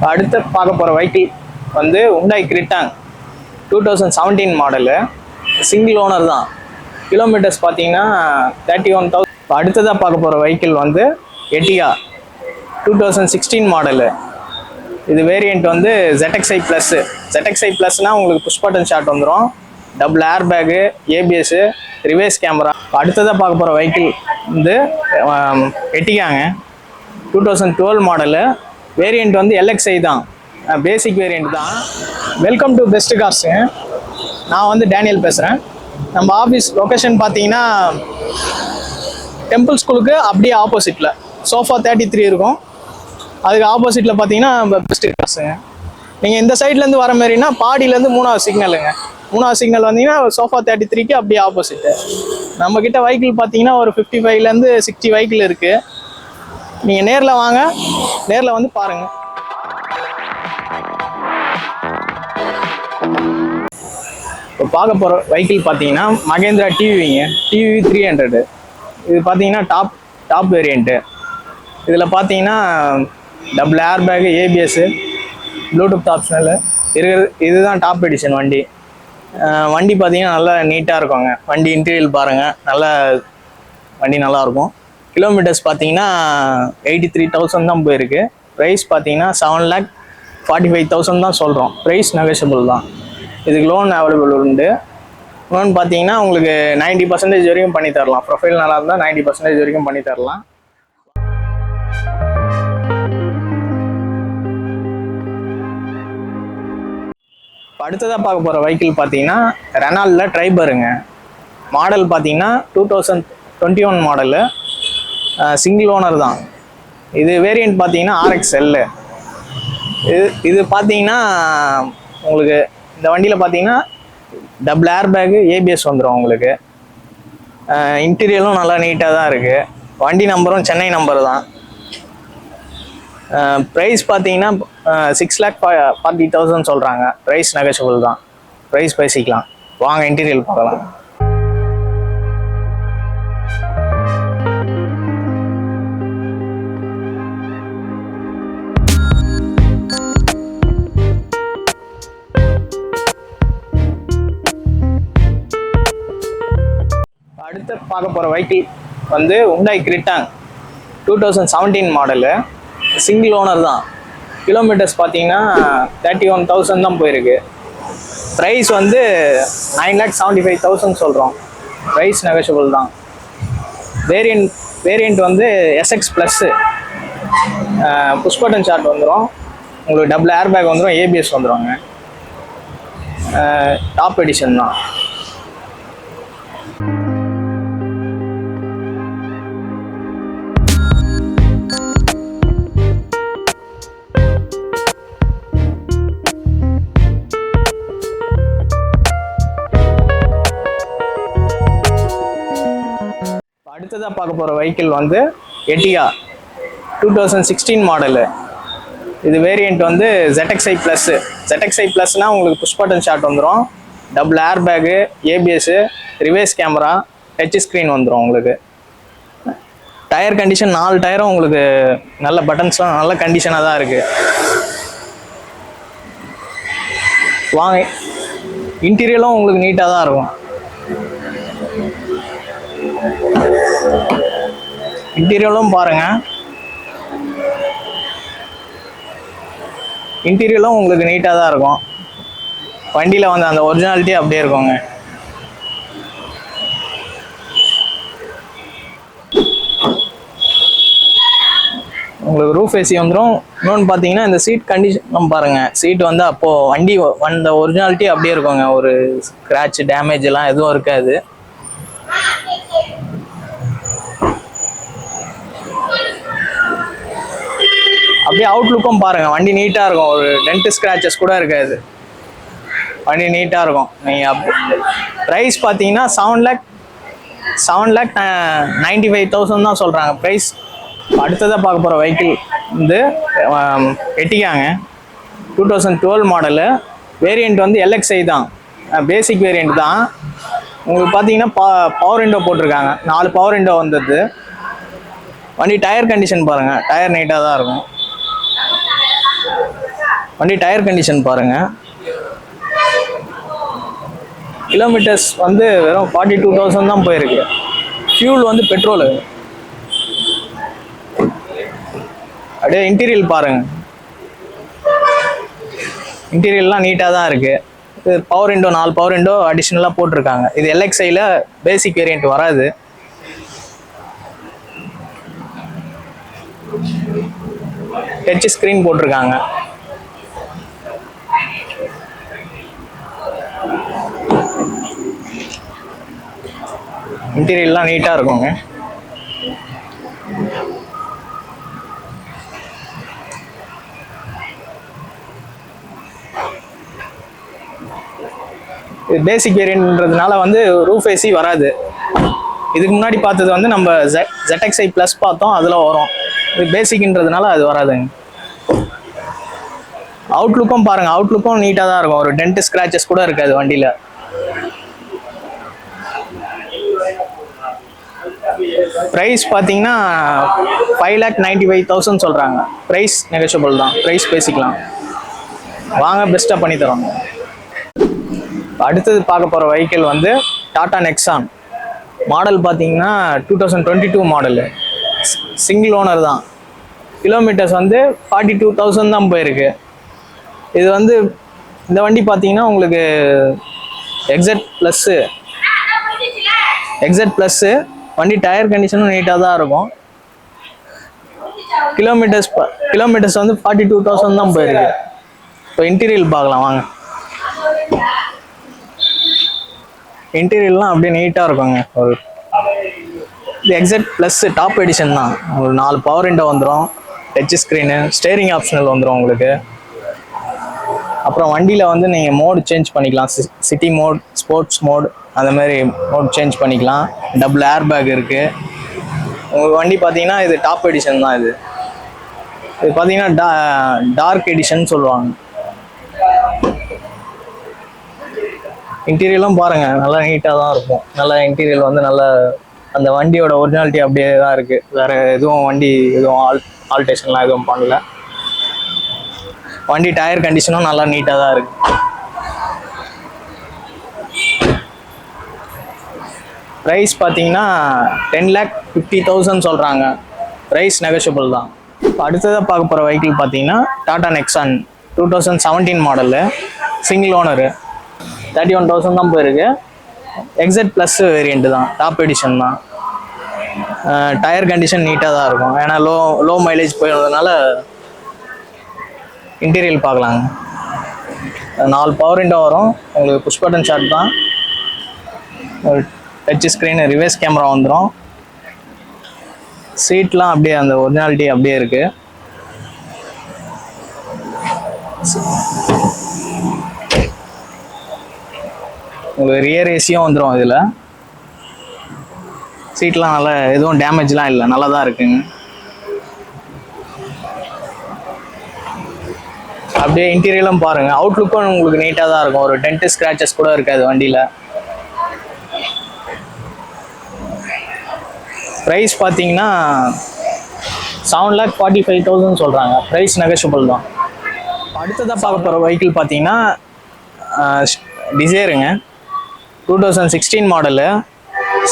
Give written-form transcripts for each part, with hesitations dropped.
அடுத்து பார்க்க போகிற வெஹிக்கிள் வந்து Hyundai Creta 2017 model, single owner தான். கிலோமீட்டர்ஸ் பார்த்தீங்கன்னா 31,000. அடுத்ததாக பார்க்க போகிற வெஹிக்கிள் வந்து Ertiga 2016 மாடலு. இது வேரியண்ட் வந்து ZXi ப்ளஸ். ZXi ப்ளஸ்னால் உங்களுக்கு புஷ் பட்டன் ஷாட் வந்துடும், double air bag, ABS, reverse camera. அடுத்ததாக பார்க்க போகிற வெஹிக்கிள் வந்து Ertigaங்க 2012 மாடலு. வேரியண்ட் வந்து LXi தான், பேசிக் வேரியண்ட் தான். வெல்கம் டு பெஸ்ட் கார்ஸுங்க. நான் வந்து டேனியல் பேசுகிறேன். நம்ம ஆஃபீஸ் லொக்கேஷன் பார்த்தீங்கன்னா டெம்பிள் ஸ்கூலுக்கு அப்படியே ஆப்போசிட்டில் சோஃபா 33 இருக்கும். அதுக்கு ஆப்போசிட்டில் பார்த்தீங்கன்னா பெஸ்ட் கார்ஸுங்க. நீங்கள் இந்த சைட்லேருந்து வர மாதிரினா பாடியிலேருந்து 3வது சிக்னலுங்க. 3வது சிக்னல் வந்தீங்கன்னா சோஃபா 33க்கு அப்படியே ஆப்போசிட்டு. நம்மக்கிட்ட வெஹிக்கிள் பார்த்தீங்கன்னா ஒரு 55லேருந்து 60 வெஹிக்கிள் இருக்குது. நீங்கள் நேரில் வாங்க, நேரில் வந்து பாருங்கள். இப்போ பார்க்க போகிற வெஹிக்கிள் பார்த்தீங்கன்னா மகேந்திரா டிவிங்க, டிவி 300. இது பார்த்தீங்கன்னா டாப் வேரியண்ட்டு. இதில் பார்த்தீங்கன்னா double air bag, ABS, Bluetooth optional இருக்கிறது. இதுதான் டாப் எடிஷன் வண்டி. வண்டி பார்த்தீங்கன்னா நல்லா நீட்டாக இருக்குங்க. வண்டி இன்டீரியல் பாருங்கள், நல்லா வண்டி நல்லாயிருக்கும். கிலோமீட்டர்ஸ் பார்த்தீங்கன்னா 83,000 தான் போயிருக்கு. ப்ரைஸ் பார்த்தீங்கன்னா 7,45,000 தான் சொல்கிறோம். ப்ரைஸ் நெகோஷியபிள் தான். இதுக்கு லோன் அவைலபிள் உண்டு. லோன் பார்த்தீங்கன்னா உங்களுக்கு 90% வரைக்கும் பண்ணி தரலாம். ப்ரொஃபைல் நல்லா இருந்தால் 90% வரைக்கும் பண்ணி தரலாம். அடுத்ததாக பார்க்க போகிற வெஹிக்கிள் பார்த்தீங்கன்னா ரெனால்டில் ட்ரைபருங்க. மாடல் பார்த்தீங்கன்னா 2021 மாடலு, சிங்கிள் ஓனர் தான். இது வேரியண்ட் பார்த்தீங்கன்னா RXL. இது பார்த்தீங்கன்னா உங்களுக்கு இந்த வண்டியில் பார்த்தீங்கன்னா டபுள் ஏர் பேகு, ஏபிஎஸ் வந்துடும் உங்களுக்கு. இன்டீரியரும் நல்லா நீட்டாக தான் இருக்குது. வண்டி நம்பரும் சென்னை நம்பர் தான். ப்ரைஸ் பார்த்தீங்கன்னா 6,40,000 சொல்கிறாங்க. ப்ரைஸ் நெகோஷியபிள் தான். ப்ரைஸ் பேசிக்கலாம். வாங்க இன்டீரியல் பார்க்கலாம். அடுத்து பார்க்க போகிற வெஹிக்கிள் வந்து Hyundai Creta 2017 model, single owner தான். கிலோமீட்டர்ஸ் பார்த்தீங்கன்னா 31,000 தான் போயிருக்கு. ப்ரைஸ் வந்து 9,75,000 சொல்கிறோம். ப்ரைஸ் நெகோஷியபிள் தான். வேரியண்ட் வந்து SX plus, push button start வந்துடும், உங்களுக்கு டபுள் ஏர் பேக் வந்துடும், ஏபிஎஸ் வந்துடுங்க. டாப் எடிஷன் தான். அடுத்ததாக பார்க்க போகிற வெஹிக்கிள் வந்து Ertiga 2016 மாடலு. இது வேரியண்ட் வந்து ZXi ப்ளஸ்ஸு. ZXi ப்ளஸ்னால் உங்களுக்கு புஷ் பட்டன் ஷாட் வந்துடும், double air bag, ABS, reverse camera, touch screen வந்துடும் உங்களுக்கு. டயர் கண்டிஷன் 4 டயரும் உங்களுக்கு நல்ல பட்டன்ஸ்லாம் நல்ல கண்டிஷனாக தான் இருக்குது. வாங்க, இன்டீரியரும் உங்களுக்கு நீட்டாக தான் இருக்கும். இன்டீரியரும் பாருங்க, இன்டீரியரும் உங்களுக்கு நீட்டாக தான் இருக்கும். வண்டியில் வந்து அந்த ஒரிஜினாலிட்டி அப்படியே இருக்குங்க. உங்களுக்கு ரூஃப் ஏசி வந்துடும். இன்னொன்று பார்த்தீங்கன்னா இந்த சீட் கண்டிஷன் பாருங்க. சீட் வந்து அப்போது வண்டி வந்த ஒரிஜினாலிட்டி அப்படியே இருக்குங்க. ஒரு ஸ்க்ராட்ச் டேமேஜ் எல்லாம் எதுவும் இருக்காது. அப்படியே அவுட்லுக்கும் பாருங்கள், வண்டி நீட்டாக இருக்கும். ஒரு டென்ட் ஸ்க்ராச்சஸ் கூட இருக்காது. வண்டி நீட்டாக இருக்கும். நீங்கள் ப்ரைஸ் பார்த்தீங்கன்னா 7,95,000 தான் சொல்கிறாங்க ப்ரைஸ். அடுத்ததாக பார்க்க போகிற வெஹிக்கிள் வந்து Ertigaங்க 2012 மாடலு. வேரியண்ட் வந்து LXi தான், பேசிக் வேரியண்ட் தான். உங்களுக்கு பார்த்தீங்கன்னா பவர் விண்டோ போட்டிருக்காங்க, 4 பவர் விண்டோ வந்தது. வண்டி டயர் கண்டிஷன் பாருங்கள், டயர் நீட்டாக தான் இருக்கும். வண்டி டயர் கண்டிஷன் பாருங்கள். கிலோமீட்டர்ஸ் வந்து வெறும் 42,000 தான் போயிருக்கு. ஃபியூல் வந்து பெட்ரோலு. அப்படியே இன்டீரியல் பாருங்கள். இன்டீரியர்லாம் நீட்டாக தான் இருக்குது. இது பவர் விண்டோ 4 பவர் விண்டோ அடிஷ்னலாக போட்டிருக்காங்க. இது எல்எக்ஸ்ஐயில் பேசிக் வேரியண்ட் வராது. டச் ஸ்க்ரீன் போட்டிருக்காங்க. இன்டீரியர்லாம் நீட்டாக இருக்குங்க. இது பேசிக் வேரியன்ட்ன்றதுனால வந்து ரூஃப் ஏசி வராது. இதுக்கு முன்னாடி பார்த்தது வந்து நம்ம ZXi ப்ளஸ் பார்த்தோம், அதில் வரும். இது பேசிக்ன்றதுனால அது வராதுங்க. அவுட்லுக்கும் பாருங்கள், அவுட்லுக்கும் நீட்டாக தான் இருக்கும். ஒரு டென்ட் ஸ்க்ராச்சஸ் கூட இருக்காது வண்டியில். ப்ரைஸ் பார்த்தீங்கன்னா 5,95,000 சொல்கிறாங்க. ப்ரைஸ் நெகோஷியபிள் தான், ப்ரைஸ் பேசிக்கலாம். வாங்க, பெஸ்ட்டாக பண்ணி தரோம். அடுத்தது பார்க்க போகிற வெஹிக்கிள் வந்து டாடா நெக்ஸான். மாடல் பார்த்தீங்கன்னா 2022 மாடலு. சிங்கிள் ஓனர் தான். கிலோமீட்டர்ஸ் வந்து 42,000 தான் போயிருக்கு. இது வந்து இந்த வண்டி பார்த்தீங்கன்னா உங்களுக்கு எக்ஸட் ப்ளஸ்ஸு வண்டி டயர் கண்டிஷனும் நீட்டாக தான் இருக்கும். கிலோமீட்டர்ஸ் வந்து 42,000 தான் போயிருக்கு. இப்போ இன்டீரியல் பார்க்கலாம் வாங்க. இன்டீரியர்லாம் அப்படியே நீட்டாக இருக்குங்க. ஒரு இது எக்ஸட் ப்ளஸ் டாப் எடிஷன் தான். ஒரு 4 பவர் விண்டோ வந்துடும், டச் ஸ்க்ரீனு, ஸ்டேரிங் ஆப்ஷனல் வந்துடும் உங்களுக்கு. அப்புறம் வண்டியில் வந்து நீங்கள் மோடு சேஞ்ச் பண்ணிக்கலாம். சிட்டி மோட், ஸ்போர்ட்ஸ் மோட், அந்த மாதிரி மோட் சேஞ்ச் பண்ணிக்கலாம். டபுள் ஏர் பேக் இருக்குது. உங்கள் வண்டி பார்த்தீங்கன்னா இது டாப் எடிஷன் தான். இது பார்த்தீங்கன்னா டார்க் எடிஷன் சொல்லுவாங்க. இன்டீரியலும் பாருங்கள், நல்லா நீட்டாக தான் இருக்கும். நல்லா இன்டீரியல் வந்து நல்லா அந்த வண்டியோட ஒரிஜினாலிட்டி அப்படியே தான் இருக்குது. வேறு எதுவும் வண்டி எதுவும் ஆல்டேஷன்லாம் எதுவும் பண்ணல. வண்டி டயர் கண்டிஷனும் நல்லா நீட்டாக தான் இருக்குது. ப்ரைஸ் பார்த்தீங்கன்னா 10,50,000 சொல்கிறாங்க. ப்ரைஸ் நெகோஷியபிள் தான். இப்போ அடுத்ததாக பார்க்க போகிற வெஹிக்கிள் பார்த்தீங்கன்னா Tata Nexon 2017 model. Single owner. 31,000 தான் போயிருக்கு. எக்ஸட் ப்ளஸ் வேரியண்ட்டு தான், டாப் எடிஷன் தான். டயர் கண்டிஷன் நீட்டாக தான் இருக்கும். ஏன்னா லோ மைலேஜ் போயிடுறதுனால. இன்டீரியல் பார்க்கலாங்க. 4 பவர் விண்டோ வரும் உங்களுக்கு. புஷ் பட்டன் ஷாட் தான். ஒரு டச் ஸ்க்ரீன், ரிவர்ஸ் கேமரா வந்துடும். சீட்லாம் அப்படியே அந்த ஒரிஜினாலிட்டி அப்படியே இருக்குது. உங்களுக்கு ரியர் ஏசியும் வந்துடும். இதில் சீட்லாம் நல்லா எதுவும் டேமேஜ்லாம் இல்லை, நல்லா தான் இருக்குங்க. அப்படியே இன்டீரியலும் பாருங்கள். அவுட்லுக்கும் உங்களுக்கு நீட்டாக தான் இருக்கும். ஒரு டென்ட் ஸ்க்ராச்சஸ் கூட இருக்காது வண்டியில். ப்ரைஸ் பார்த்தீங்கன்னா 7,45,000 சொல்கிறாங்க. ப்ரைஸ் நெகோஷியபிள் தான். அடுத்ததாக பார்க்க போகிற வெஹிக்கிள் பார்த்தீங்கன்னா டிசைருங்க. 2016 மாடலு.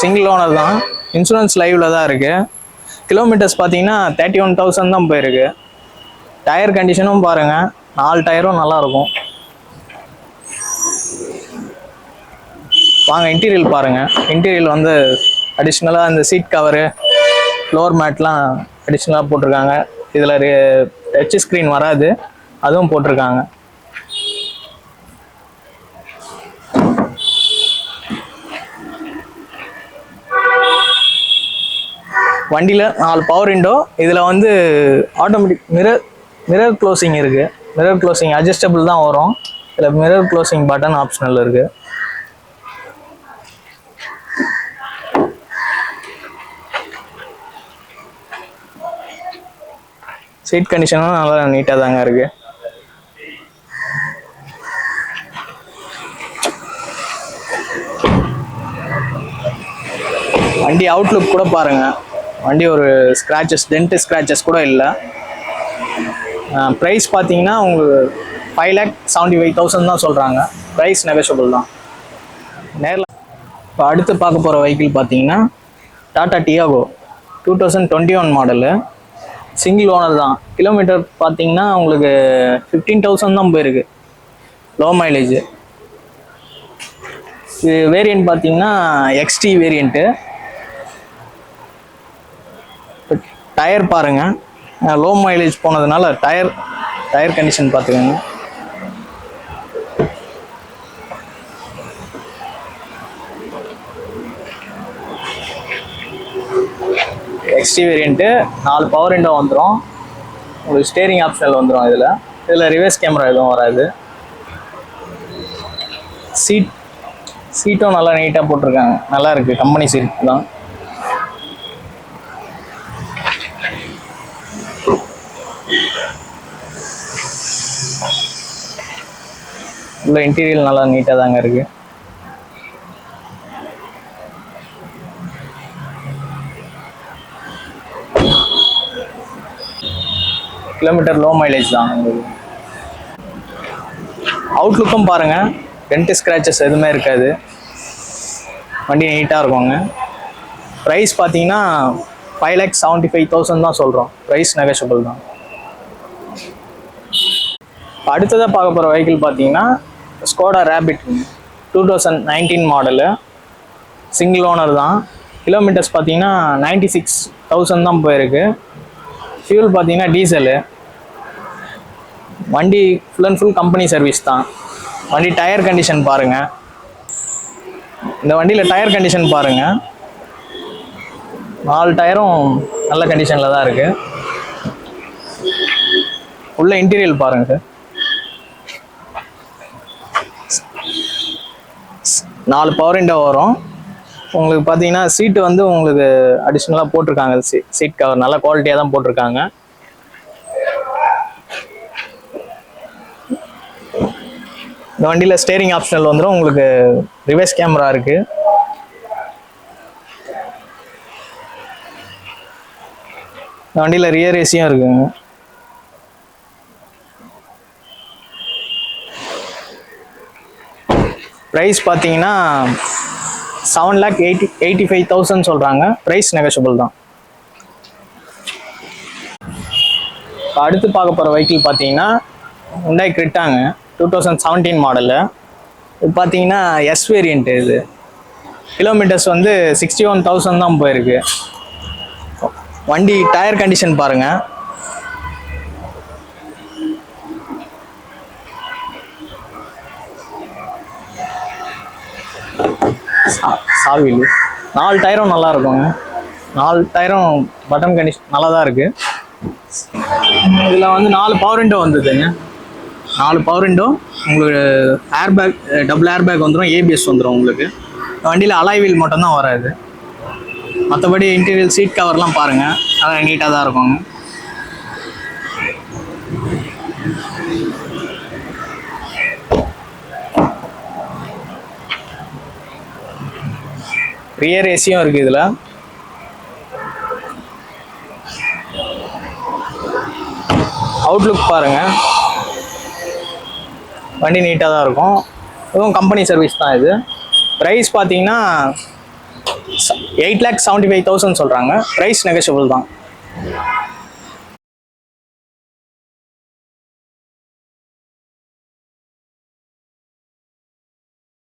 சிங்கிள் ஓனர் தான். இன்சூரன்ஸ் லைவில் தான் இருக்குது. கிலோமீட்டர்ஸ் பார்த்தீங்கன்னா 31,000 தான் போயிருக்கு. டயர் கண்டிஷனும் பாருங்கள், 4 டயரும் நல்லாயிருக்கும். வாங்க இன்டீரியல் பாருங்கள். இன்டீரியல் வந்து அடிஷ்னலாக இந்த சீட் கவரு, ஃப்ளோர் மேட்லாம் அடிஷ்னலாக போட்டிருக்காங்க. இதில் டச் ஸ்க்ரீன் வராது, அதுவும் போட்டிருக்காங்க. வண்டியில் 4 பவர் விண்டோ. இதில் வந்து ஆட்டோமேட்டிக் மிரர் க்ளோசிங் இருக்குது. மிரர் க்ளோசிங் அட்ஜஸ்டபிள் தான் வரும். இதில் மிரர் க்ளோசிங் பட்டன் ஆப்ஷனல் இருக்குது. சீட் கண்டிஷனும் நல்லா நீட்டாக தாங்க இருக்குது. வண்டி அவுட்லுக் கூட பாருங்கள். வண்டி ஒரு ஸ்க்ராச்சஸ், டென்ட் ஸ்க்ராச்சஸ் கூட இல்லை. ப்ரைஸ் பார்த்தீங்கன்னா உங்களுக்கு 5,75,000 தான் சொல்கிறாங்க. ப்ரைஸ் நெகோஷியபிள் தான். நேரில் இப்போ அடுத்து பார்க்க போகிற வெஹிக்கிள் பார்த்தீங்கன்னா Tata Tiago 2021 model. Single owner தான். கிலோமீட்டர் பார்த்தீங்கன்னா உங்களுக்கு 15,000 தான் போயிருக்கு. Low mileage. இது வேரியண்ட் பார்த்தீங்கன்னா எக்ஸ்டி வேரியண்ட்டு. டயர் பாருங்கள், லோ மைலேஜ் போனதுனால டயர் கண்டிஷன் பார்த்துக்கோங்க. எக்ஸ்டி வேரியண்ட்டு 4 பவர் விண்டோ வந்துடும். உங்களுக்கு ஸ்டேரிங் ஆப்ஷனில் வந்துடும். இதில் ரிவர்ஸ் கேமரா எதுவும் வராது. சீட்டும் நல்லா நீட்டாக போட்டிருக்காங்க. நல்லா இருக்குது. கம்பெனி சீட் தான். உள்ள இன்டீரியர் நல்லா நீட்டாக தாங்க இருக்குது. கிலோமீட்டர் லோ மைலேஜ் தான் உங்களுக்கு. அவுட்லுக்கும் பாருங்கள், டென்ட் ஸ்க்ராச்சஸ் எதுவுமே இருக்காது. வண்டி நீட்டாக இருக்குங்க. ப்ரைஸ் பார்த்தீங்கன்னா 5,75,000 தான் சொல்கிறோம். ப்ரைஸ் நெகோஷியபிள் தான். அடுத்ததாக பார்க்க போகிற வெஹிக்கிள் பார்த்தீங்கன்னா Skoda Rapid 2019 model. Single owner தான். கிலோமீட்டர்ஸ் பார்த்தீங்கன்னா 96,000 தான் போயிருக்கு. ஃபியூல் பார்த்தீங்கன்னா டீசலு. வண்டி full and full company service தான். வண்டி டயர் கண்டிஷன் பாருங்கள். இந்த வண்டியில் டயர் கண்டிஷன் பாருங்கள். 4 டயரும் நல்ல கண்டிஷனில் தான் இருக்குது. உள்ள இன்டீரியர் பாருங்கள் சார். 4 பவர் விண்டோ வரும். உங்களுக்கு பார்த்தீங்கன்னா சீட்டு வந்து உங்களுக்கு அடிஷ்னலாக போட்டிருக்காங்க. சீட் கவர் நல்ல குவாலிட்டியாக தான் போட்டிருக்காங்க. இந்த வண்டியில் ஸ்டேரிங் ஆப்ஷனல் வந்துடும். உங்களுக்கு ரிவர்ஸ் கேமரா இருக்குது. இந்த வண்டியில் ரியர் ஏசியும் இருக்குங்க. ப்ரைஸ் பார்த்தீங்கன்னா 7,85,000 சொல்கிறாங்க. ப்ரைஸ் நெகோஷியபிள் தான். அடுத்து பார்க்க போகிற வெஹிக்கிள் பார்த்தீங்கன்னா ஹுண்டாய் கிரெட்டாங்க 2017 மாடலு. இது பார்த்தீங்கன்னா எஸ் வேரியண்ட்டு. இது கிலோமீட்டர்ஸ் வந்து 61,000 தான் போயிருக்கு. வண்டி டயர் கண்டிஷன் பாருங்கள். சாவில் 4 டயரும் நல்லா இருக்குங்க. 4 டயரும் பட்டன் கண்டிஷன் நல்லா தான் இருக்குது. இதில் வந்து 4 பவர் விண்டோ வந்ததுங்க. 4 பவர் விண்டோ. உங்களுக்கு ஏர்பேக், டபுள் ஏர்பேக் வந்துடும். ஏபிஎஸ் வந்துடும். உங்களுக்கு வண்டியில் அலாய் வீல் மட்டும்தான் வராது. மற்றபடி இன்டீரியர் சீட் கவர்லாம் பாருங்கள், நல்லா நீட்டாக தான் இருக்குங்க. ரியர் ஏசியும் இருக்குது. இதில் அவுட்லுக் பாருங்கள். வண்டி நீட்டாக தான் இருக்கும். இதுவும் கம்பெனி சர்வீஸ் தான். இது ப்ரைஸ் பார்த்தீங்கன்னா 8,75,000 சொல்கிறாங்க. ப்ரைஸ் நெகோஷியபிள் தான்.